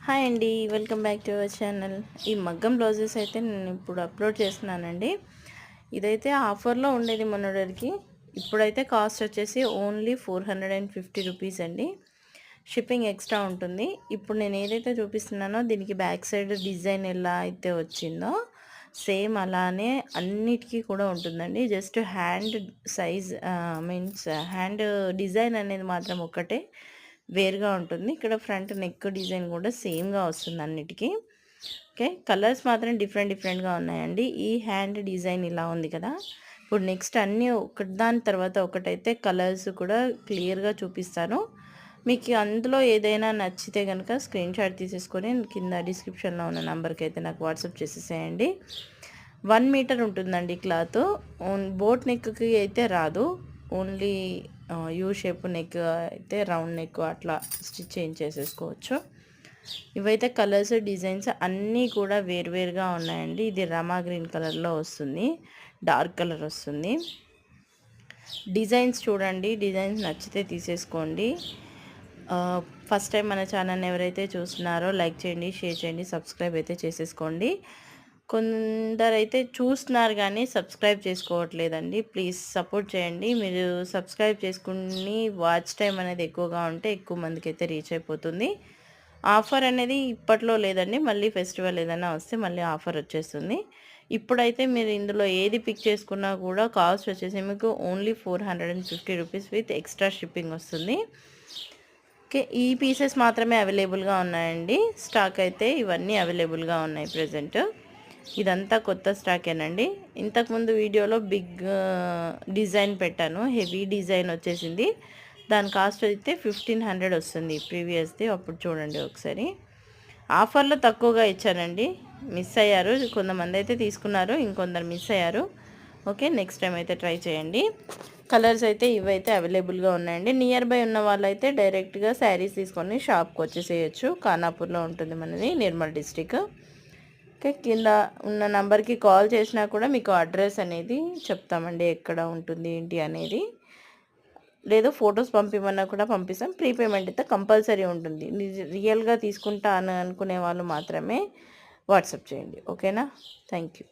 Hi అండి, welcome back to our channel. ఈ మగ్గం బ్లౌజెస్ అయితే నేను ఇప్పుడు అప్లోడ్ చేస్తున్నానండి. ఇదైతే ఆఫర్లో ఉండేది మొన్నటికి. ఇప్పుడైతే కాస్ట్ వచ్చేసి ఓన్లీ 450 రూపీస్ అండి. షిప్పింగ్ ఎక్స్ట్రా ఉంటుంది. ఇప్పుడు నేను ఏదైతే చూపిస్తున్నానో దీనికి బ్యాక్ సైడ్ డిజైన్ ఎలా అయితే వచ్చిందో సేమ్ అలానే అన్నిటికీ కూడా ఉంటుందండి. Just hand size means hand design అనేది మాత్రం ఒక్కటే వేరుగా ఉంటుంది. ఇక్కడ ఫ్రంట్ నెక్ డిజైన్ కూడా సేమ్గా వస్తుంది అన్నిటికీ. ఓకే, కలర్స్ మాత్రం డిఫరెంట్గా ఉన్నాయండి. ఈ హ్యాండ్ డిజైన్ ఇలా ఉంది కదా. ఇప్పుడు నెక్స్ట్ అన్నీ ఒకటి దాని తర్వాత ఒకటైతే కలర్స్ కూడా క్లియర్గా చూపిస్తాను. మీకు అందులో ఏదైనా నచ్చితే కనుక స్క్రీన్ షాట్ తీసేసుకొని కింద డిస్క్రిప్షన్లో ఉన్న నెంబర్కి అయితే నాకు వాట్సాప్ చేసేసేయండి. 1 మీటర్ ఉంటుందండి క్లాత్. బోట్ నెక్కి అయితే రాదు. ఓన్లీ యూ షేప్ నెక్ అయితే రౌండ్ నెక్ అట్లా స్టిచ్ చేసేసుకోవచ్చు. ఇవైతే కలర్స్ డిజైన్స్ అన్నీ కూడా వేరువేరుగా ఉన్నాయండి. ఇది రమా గ్రీన్ కలర్లో వస్తుంది, డార్క్ కలర్ వస్తుంది. డిజైన్స్ చూడండి, డిజైన్స్ నచ్చితే తీసేసుకోండి. ఫస్ట్ టైం మన ఛానల్ని ఎవరైతే చూస్తున్నారో లైక్ చేయండి, షేర్ చేయండి, సబ్స్క్రైబ్ అయితే చేసేసుకోండి. కొందరైతే చూస్తున్నారు కానీ సబ్స్క్రైబ్ చేసుకోవట్లేదండి. ప్లీజ్ సపోర్ట్ చేయండి. మీరు సబ్స్క్రైబ్ చేసుకుని వాచ్ టైం అనేది ఎక్కువగా ఉంటే ఎక్కువ మందికి అయితే రీచ్ అయిపోతుంది. ఆఫర్ అనేది ఇప్పట్లో లేదండి, మళ్ళీ ఫెస్టివల్ ఏదైనా వస్తే మళ్ళీ ఆఫర్ వచ్చేస్తుంది. ఇప్పుడైతే మీరు ఇందులో ఏది పిక్ చేసుకున్నా కూడా కాస్ట్ వచ్చేసి మీకు only 450 rupees with extra shipping వస్తుంది. ఓకే, ఈ పీసెస్ మాత్రమే అవైలబుల్గా ఉన్నాయండి. స్టాక్ అయితే ఇవన్నీ అవైలబుల్గా ఉన్నాయి ప్రజెంట్. ఇదంతా కొత్త స్టాకేనండి. ఇంతకుముందు వీడియోలో బిగ్ డిజైన్ పెట్టాను, హెవీ డిజైన్ వచ్చేసింది. దాని కాస్ట్ అయితే 1500 వస్తుంది ప్రీవియస్ది. అప్పుడు చూడండి ఒకసారి. ఆఫర్లో తక్కువగా ఇచ్చానండి, మిస్ అయ్యారు కొంతమంది అయితే తీసుకున్నారు, ఇంకొందరు మిస్ అయ్యారు. ఓకే, నెక్స్ట్ టైం అయితే ట్రై చేయండి. కలర్స్ అయితే ఇవైతే అవైలబుల్గా ఉన్నాయండి. నియర్ బై ఉన్న వాళ్ళైతే డైరెక్ట్గా శారీస్ తీసుకొని షాప్కి వచ్చేసేయచ్చు. ఖానాపూర్లో ఉంటుంది మనది, నిర్మల్ డిస్టిక్. ఓకే, కింద ఉన్న నంబర్కి కాల్ చేసినా కూడా మీకు అడ్రస్ అనేది చెప్తామండి, ఎక్కడ ఉంటుంది ఏంటి అనేది. లేదు ఫొటోస్ పంపిమన్నా కూడా పంపిస్తాం. ప్రీపేమెంట్ అయితే కంపల్సరీ ఉంటుంది. రియల్గా తీసుకుంటా అని అనుకునే వాళ్ళు మాత్రమే వాట్సాప్ చేయండి. ఓకేనా? Thank you.